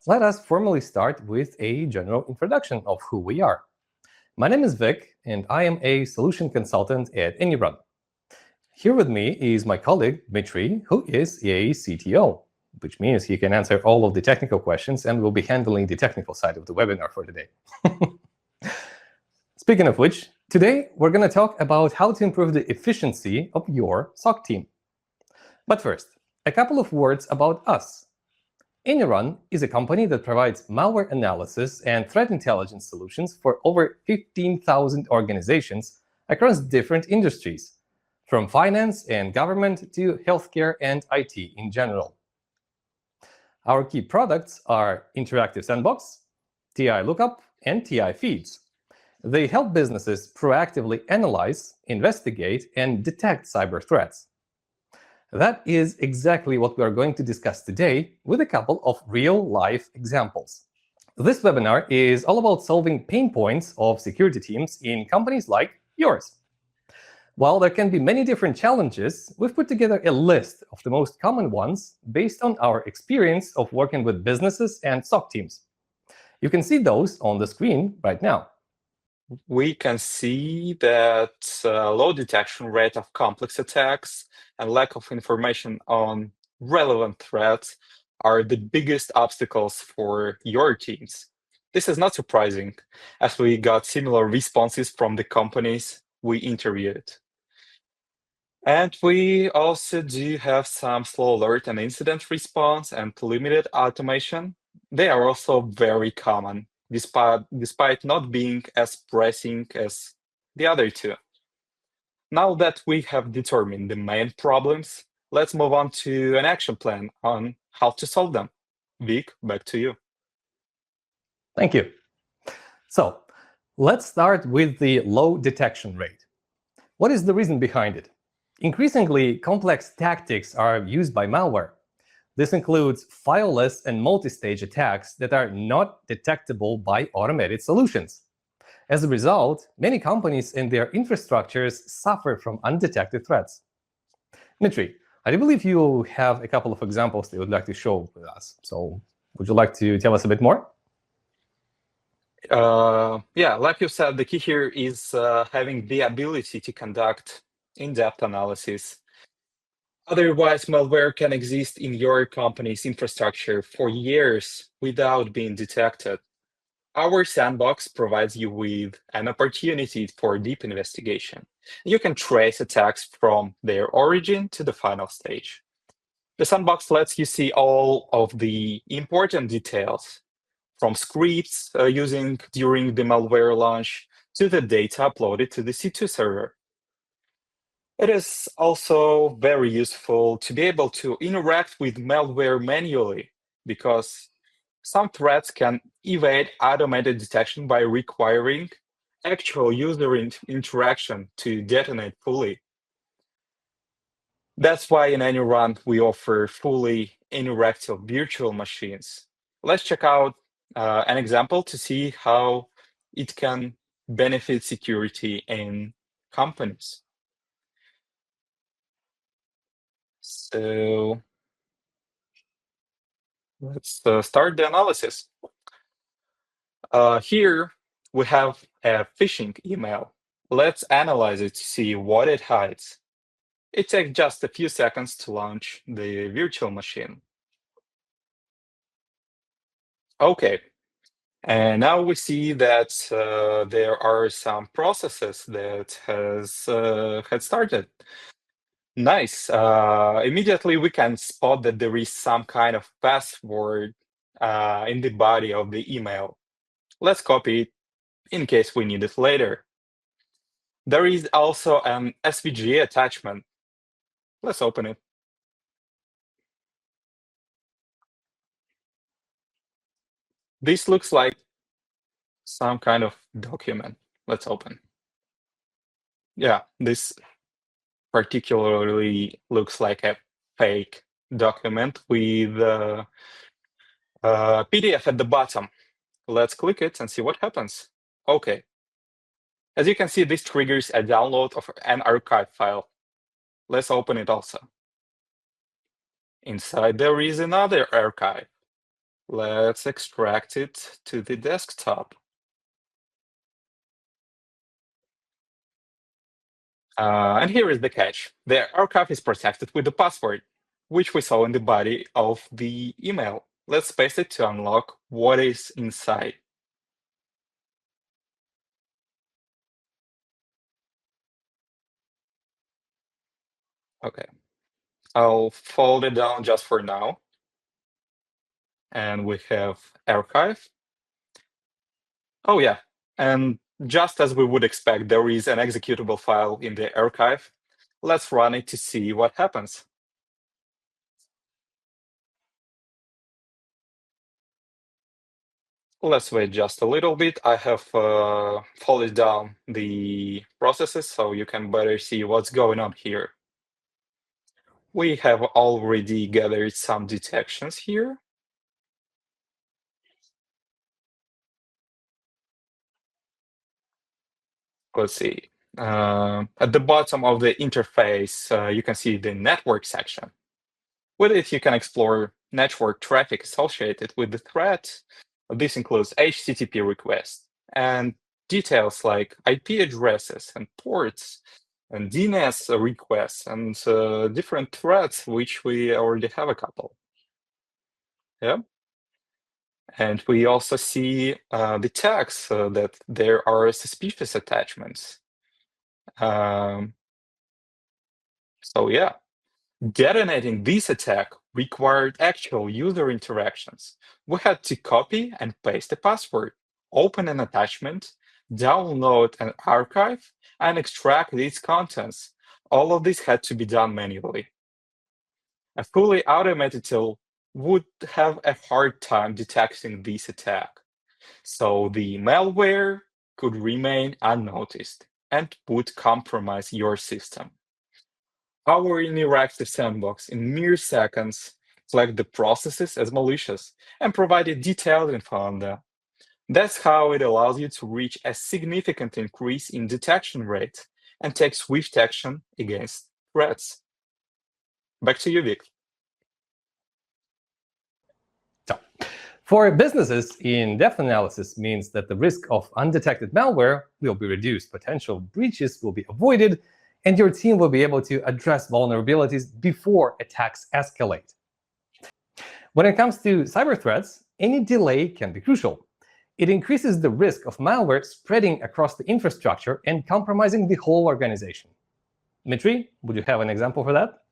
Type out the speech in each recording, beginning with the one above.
Let us formally start with a general introduction of who we are. My name is Vic, and I am a solution consultant at ANY.RUN. Here with me is my colleague, Dmitry, who is a CTO, which means he can answer all of the technical questions and will be handling the technical side of the webinar for today. Speaking of which, today we're going to talk about how to improve the efficiency of your SOC team. But first, a couple of words about us. ANY.RUN is a company that provides malware analysis and threat intelligence solutions for over 15,000 organizations across different industries, from finance and government to healthcare and IT in general. Our key products are Interactive Sandbox, TI Lookup, and TI Feeds. They help businesses proactively analyze, investigate, and detect cyber threats. That is exactly what we are going to discuss today with a couple of real-life examples. This webinar is all about solving pain points of security teams in companies like yours. While there can be many different challenges, we've put together a list of the most common ones based on our experience of working with businesses and SOC teams. You can see those on the screen right now. We can see that low detection rate of complex attacks and lack of information on relevant threats are the biggest obstacles for your teams. This is not surprising, as we got similar responses from the companies we interviewed. And we also do have some slow alert and incident response and limited automation. They are also very common, despite not being as pressing as the other two. Now that we have determined the main problems, let's move on to an action plan on how to solve them. Vic, back to you. Thank you. So let's start with the low detection rate. What is the reason behind it? Increasingly complex tactics are used by malware. This includes fileless and multi-stage attacks that are not detectable by automated solutions. As a result, many companies and their infrastructures suffer from undetected threats. Dmitry, I do believe you have a couple of examples that you would like to show with us. So would you like to tell us a bit more? Yeah, like you said, the key here is having the ability to conduct in-depth analysis. Otherwise, malware can exist in your company's infrastructure for years without being detected. Our sandbox provides you with an opportunity for deep investigation. You can trace attacks from their origin to the final stage. The sandbox lets you see all of the important details, from scripts using during the malware launch to the data uploaded to the C2 server. It is also very useful to be able to interact with malware manually, because some threats can evade automated detection by requiring actual user interaction to detonate fully. That's why in ANY.RUN we offer fully interactive virtual machines. Let's check out an example to see how it can benefit security in companies. So let's start the analysis. Here we have a phishing email. Let's analyze it to see what it hides. It takes just a few seconds to launch the virtual machine. Okay, and now we see that there are some processes that had started. Nice. Immediately we can spot that there is some kind of password in the body of the email. Let's copy it in case we need it later. There is also an SVG attachment. Let's open it. This looks like some kind of document. Let's open. Yeah, this particularly looks like a fake document with a PDF at the bottom. Let's click it and see what happens. Okay. As you can see, this triggers a download of an archive file. Let's open it also. Inside there is another archive. Let's extract it to the desktop. And here is the catch. The archive is protected with the password, which we saw in the body of the email. Let's paste it to unlock what is inside. Okay, I'll fold it down just for now. And we have archive. Oh yeah, and just as we would expect, there is an executable file in the archive. Let's run it to see what happens. Let's wait just a little bit. I have folded down the processes so you can better see what's going on here. We have already gathered some detections here. Let's see. At the bottom of the interface, you can see the network section. With it, you can explore network traffic associated with the threat. This includes HTTP requests and details like IP addresses and ports and DNS requests and different threats, which we already have a couple. Yeah. And we also see the tags that there are suspicious attachments. So yeah. Detonating this attack required actual user interactions. We had to copy and paste a password, open an attachment, download an archive, and extract its contents. All of this had to be done manually. A fully automated tool would have a hard time detecting this attack. So the malware could remain unnoticed and would compromise your system. Our interactive sandbox in mere seconds flagged the processes as malicious and provided detailed info on them. That's how it allows you to reach a significant increase in detection rate and take swift action against threats. Back to you, Vic. So, for businesses, in-depth analysis means that the risk of undetected malware will be reduced, potential breaches will be avoided, and your team will be able to address vulnerabilities before attacks escalate. When it comes to cyber threats, any delay can be crucial. It increases the risk of malware spreading across the infrastructure and compromising the whole organization. Dmitry, would you have an example for that?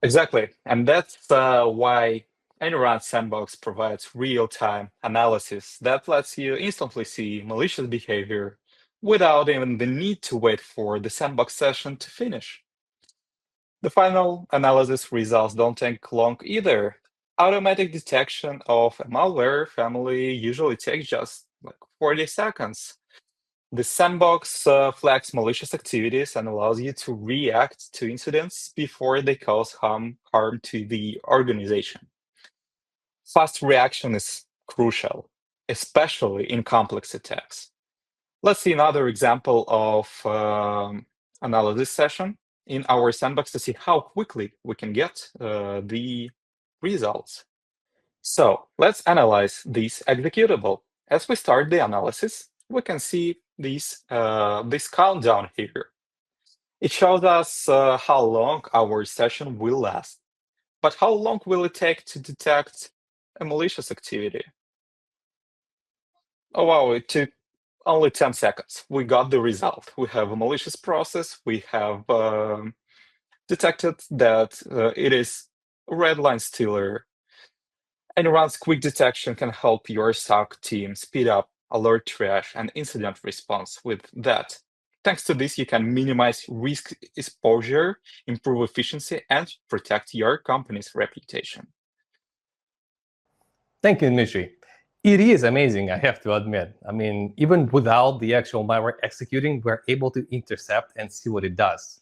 Exactly. And that's why ANY.RUN Sandbox provides real-time analysis that lets you instantly see malicious behavior without even the need to wait for the sandbox session to finish. The final analysis results don't take long either. Automatic detection of a malware family usually takes just like 40 seconds. The sandbox flags malicious activities and allows you to react to incidents before they cause harm to the organization. Fast reaction is crucial, especially in complex attacks. Let's see another example of analysis session in our sandbox to see how quickly we can get the results. So let's analyze this executable. As we start the analysis, we can see this countdown here. It shows us how long our session will last. But how long will it take to detect a malicious activity? Oh wow, it took only 10 seconds. We got the result. We have a malicious process. We have detected that it is a red line stealer. ANY.RUN's quick detection can help your SOC team speed up alert triage and incident response with that. Thanks to this, you can minimize risk exposure, improve efficiency, and protect your company's reputation. Thank you, Dmitry. It is amazing, I have to admit. I mean, even without the actual malware executing, we're able to intercept and see what it does,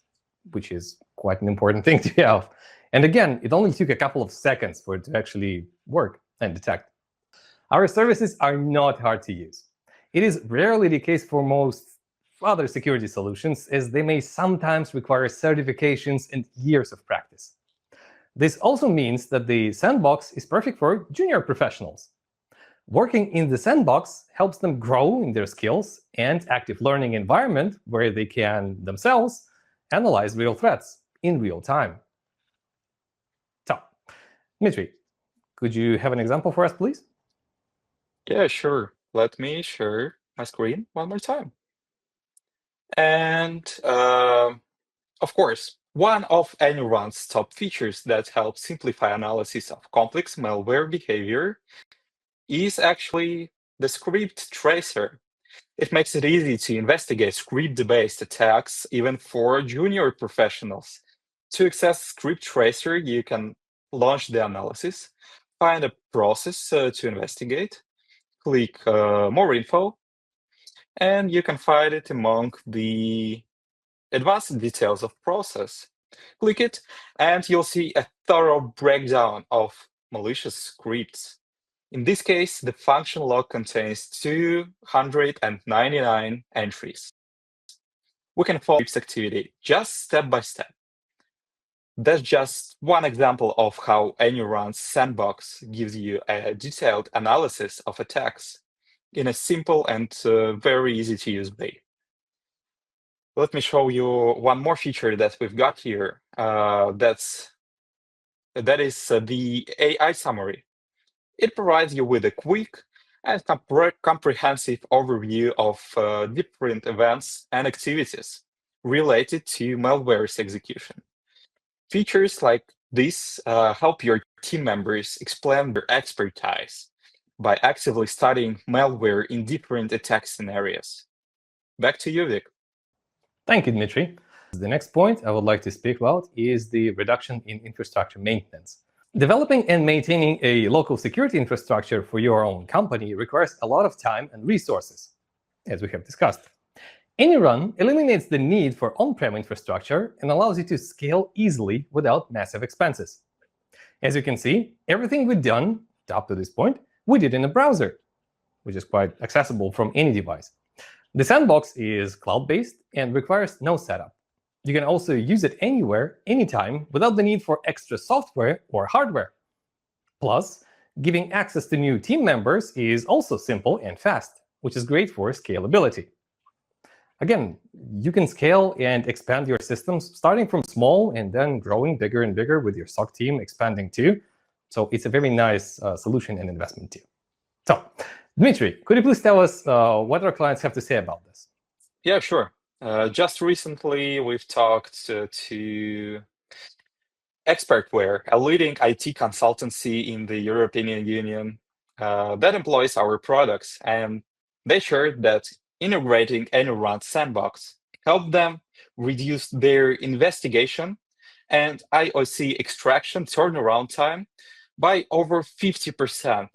which is quite an important thing to have. And again, it only took a couple of seconds for it to actually work and detect. Our services are not hard to use. It is rarely the case for most other security solutions, as they may sometimes require certifications and years of practice. This also means that the sandbox is perfect for junior professionals. Working in the sandbox helps them grow in their skills and active learning environment where they can themselves analyze real threats in real time. So, Dmitry, could you have an example for us, please? Yeah, sure. Let me share my screen one more time. And of course, one of ANY.RUN's top features that helps simplify analysis of complex malware behavior is actually the script tracer. It makes it easy to investigate script-based attacks even for junior professionals. To access script tracer, you can launch the analysis, find a process to investigate, click more info, and you can find it among the advanced details of process. Click it, and you'll see a thorough breakdown of malicious scripts. In this case, the function log contains 299 entries. We can follow script's activity just step by step. That's just one example of how ANY.RUN's sandbox gives you a detailed analysis of attacks in a simple and very easy to use way. Let me show you one more feature that we've got here. That is the AI summary. It provides you with a quick and comprehensive overview of different events and activities related to malware's execution. Features like this help your team members explain their expertise by actively studying malware in different attack scenarios. Back to you, Vic. Thank you, Dmitry. The next point I would like to speak about is the reduction in infrastructure maintenance. Developing and maintaining a local security infrastructure for your own company requires a lot of time and resources, as we have discussed. ANY.RUN eliminates the need for on-prem infrastructure and allows you to scale easily without massive expenses. As you can see, everything we've done up to this point, we did in a browser, which is quite accessible from any device. The sandbox is cloud-based and requires no setup. You can also use it anywhere, anytime, without the need for extra software or hardware. Plus, giving access to new team members is also simple and fast, which is great for scalability. Again, you can scale and expand your systems starting from small and then growing bigger and bigger with your SOC team expanding too. So it's a very nice solution and investment too. So, Dmitry, could you please tell us what our clients have to say about this? Yeah, sure. Just recently, we've talked to Expertware, a leading IT consultancy in the European Union that employs our products, and they shared that integrating ANY.RUN sandbox helped them reduce their investigation and IOC extraction turnaround time by over 50%.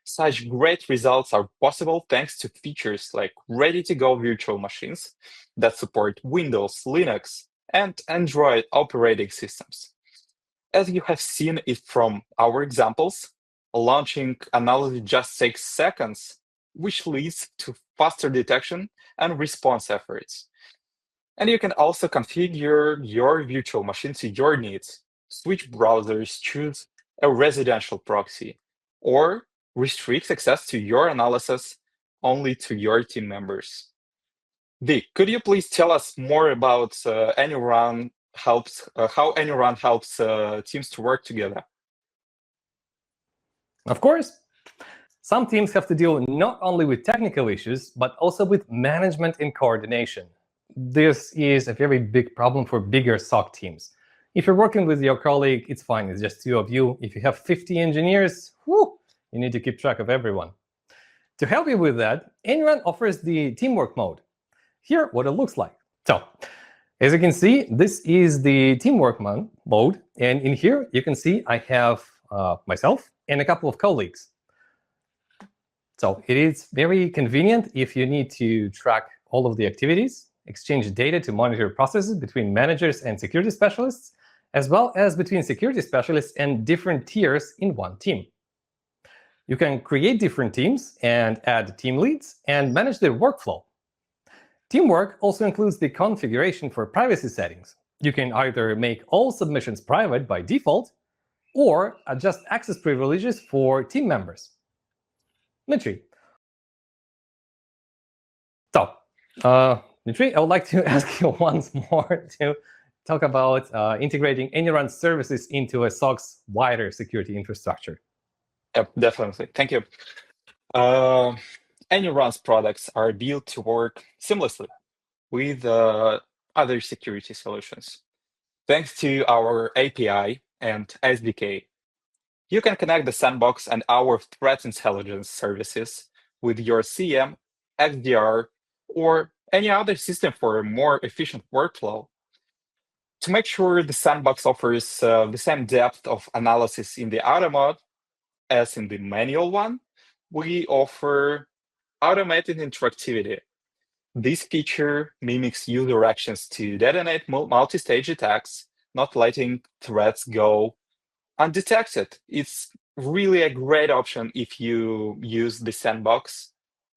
Such great results are possible thanks to features like ready-to-go virtual machines that support Windows, Linux, and Android operating systems. As you have seen it from our examples, launching analysis just takes seconds, which leads to faster detection and response efforts. And you can also configure your virtual machine to your needs. Switch browsers, choose a residential proxy, or restrict access to your analysis only to your team members. Vic, could you please tell us more about ANY.RUN helps, how ANY.RUN helps teams to work together? Of course. Some teams have to deal not only with technical issues, but also with management and coordination. This is a very big problem for bigger SOC teams. If you're working with your colleague, it's fine, it's just two of you. If you have 50 engineers, you need to keep track of everyone. To help you with that, ANY.RUN offers the teamwork mode. Here, what it looks like. So, as you can see, this is the teamwork mode. And in here, you can see I have myself and a couple of colleagues. So it is very convenient if you need to track all of the activities, exchange data to monitor processes between managers and security specialists, as well as between security specialists and different tiers in one team. You can create different teams and add team leads and manage their workflow. Teamwork also includes the configuration for privacy settings. You can either make all submissions private by default, or adjust access privileges for team members. Dmitry. So, Dmitry, I would like to ask you once more to talk about integrating ANY.RUN services into a SOC's wider security infrastructure. Yep, definitely. Thank you. ANY.RUN's products are built to work seamlessly with other security solutions. Thanks to our API and SDK, you can connect the sandbox and our threat intelligence services with your CM, XDR, or any other system for a more efficient workflow. To make sure the sandbox offers the same depth of analysis in the auto mode as in the manual one, we offer automated interactivity. This feature mimics user actions to detonate multi-stage attacks, not letting threats go undetected. It's really a great option if you use the sandbox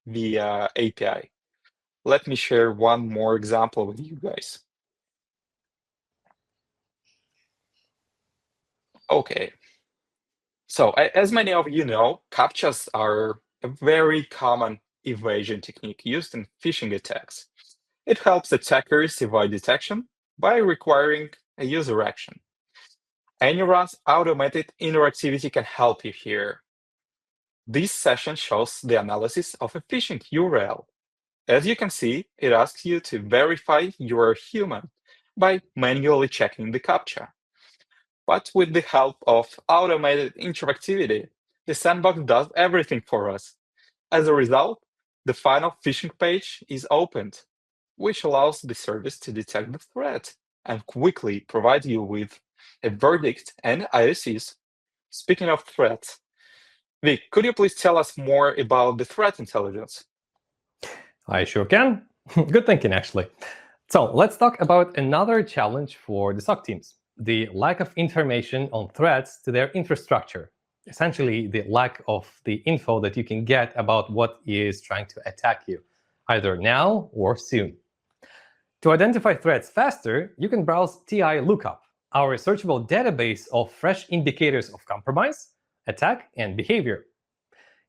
via API. Let me share one more example with you guys. Okay. So as many of you know, CAPTCHAs are a very common evasion technique used in phishing attacks. It helps attackers avoid detection by requiring a user action. ANY.RUN's automated interactivity can help you here. This session shows the analysis of a phishing URL. As you can see, it asks you to verify you are human by manually checking the CAPTCHA. But with the help of automated interactivity, the sandbox does everything for us. As a result, the final phishing page is opened, which allows the service to detect the threat and quickly provide you with a verdict and IOCs. Speaking of threats, Vic, could you please tell us more about the threat intelligence? I sure can. Good thinking, actually. So let's talk about another challenge for the SOC teams: the lack of information on threats to their infrastructure. Essentially, the lack of the info that you can get about what is trying to attack you, either now or soon. To identify threats faster, you can browse TI Lookup, our searchable database of fresh indicators of compromise, attack, and behavior.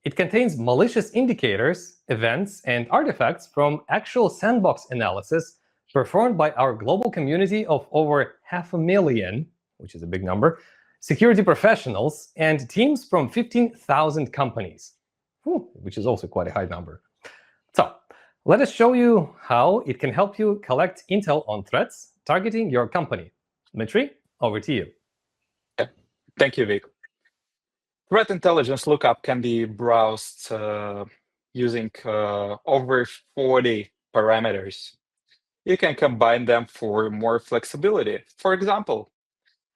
It contains malicious indicators, events, and artifacts from actual sandbox analysis performed by our global community of over 500,000, which is a big number, security professionals and teams from 15,000 companies, which is also quite a high number. So let us show you how it can help you collect intel on threats targeting your company. Dmitry, over to you. Yeah. Thank you, Vic. Threat intelligence lookup can be browsed using over 40 parameters. You can combine them for more flexibility. For example,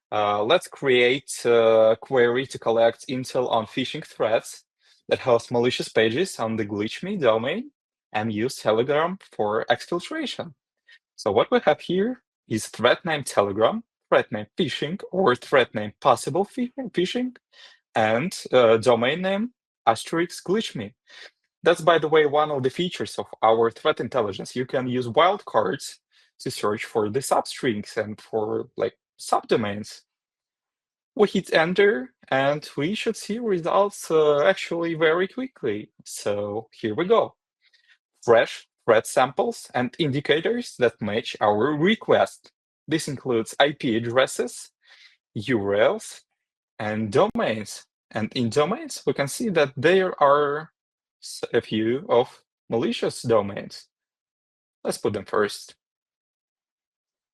let's create a query to collect intel on phishing threats that host malicious pages on the glitch.me domain and use Telegram for exfiltration. So what we have here is threat name Telegram, threat name phishing, or threat name possible phishing, and domain name *glitch.me. That's, by the way, one of the features of our threat intelligence. You can use wildcards to search for the substrings and for subdomains. We hit enter and we should see results actually very quickly. So here we go. Fresh threat samples and indicators that match our request. This includes IP addresses, URLs, and domains. And in domains, we can see that there are a few of malicious domains. Let's put them first.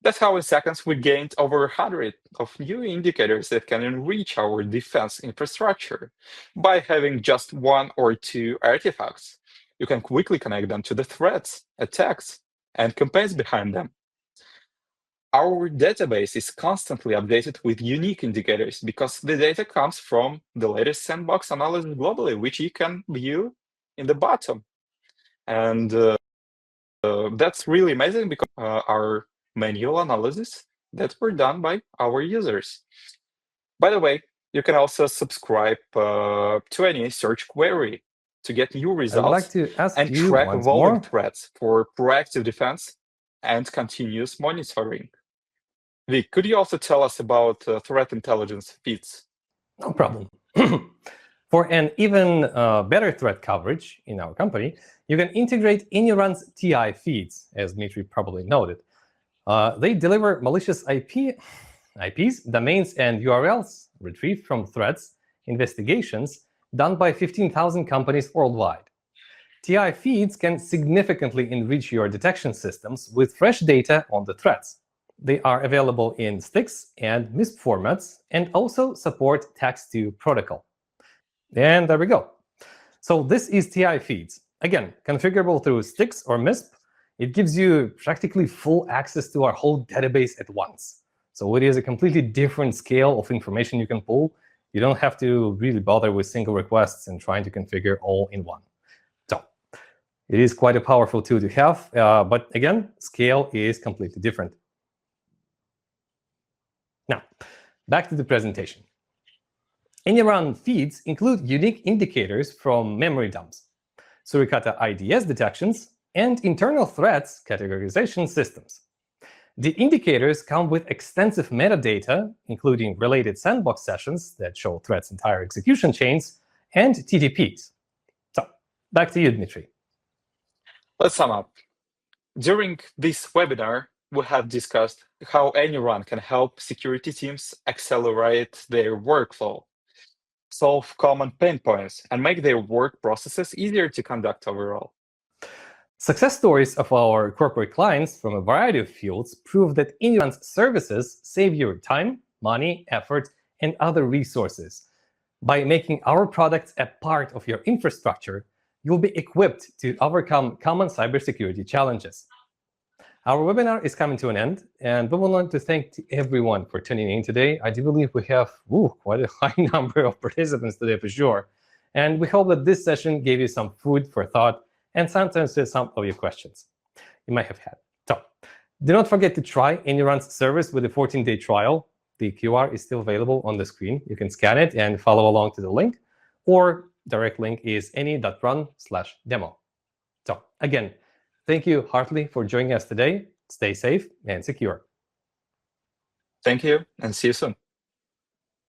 That's how in seconds we gained over 100 of new indicators that can enrich our defense infrastructure. By having just one or two artifacts, you can quickly connect them to the threats, attacks, and campaigns behind them. Our database is constantly updated with unique indicators because the data comes from the latest sandbox analysis globally, which you can view in the bottom. And that's really amazing because our manual analysis that were done by our users. By the way, you can also subscribe to any search query to get new results and track evolving threats for proactive defense and continuous monitoring. Vic, could you also tell us about threat intelligence feeds? No problem. For an even better threat coverage in our company, you can integrate ANY.RUN's TI feeds, as Dmitry probably noted. They deliver malicious IPs, domains, and URLs retrieved from threats investigations done by 15,000 companies worldwide. TI feeds can significantly enrich your detection systems with fresh data on the threats. They are available in sticks and MISP formats and also support text-to protocol. And there we go. So this is TI feeds. Again, configurable through sticks or MISP. It gives you practically full access to our whole database at once. So it is a completely different scale of information you can pull. You don't have to really bother with single requests and trying to configure all in one. So it is quite a powerful tool to have, but again, scale is completely different. Now, back to the presentation. ANY.RUN feeds include unique indicators from memory dumps, Suricata IDS detections, and internal threats categorization systems. The indicators come with extensive metadata, including related sandbox sessions that show threats' entire execution chains, and TTPs. So, back to you, Dmitry. Let's sum up. During this webinar, we have discussed how ANY.RUN can help security teams accelerate their workflow, solve common pain points, and make their work processes easier to conduct overall. Success stories of our corporate clients from a variety of fields prove that ANY.RUN's services save you time, money, effort, and other resources. By making our products a part of your infrastructure, you'll be equipped to overcome common cybersecurity challenges. Our webinar is coming to an end, and we would like to thank everyone for tuning in today. I do believe we have quite a high number of participants today for sure. And we hope that this session gave you some food for thought and answers some of your questions you might have had. So do not forget to try ANY.RUN's service with a 14-day trial. The QR is still available on the screen. You can scan it and follow along to the link, or direct link is any.run/demo. So again, thank you heartily for joining us today. Stay safe and secure. Thank you, and see you soon.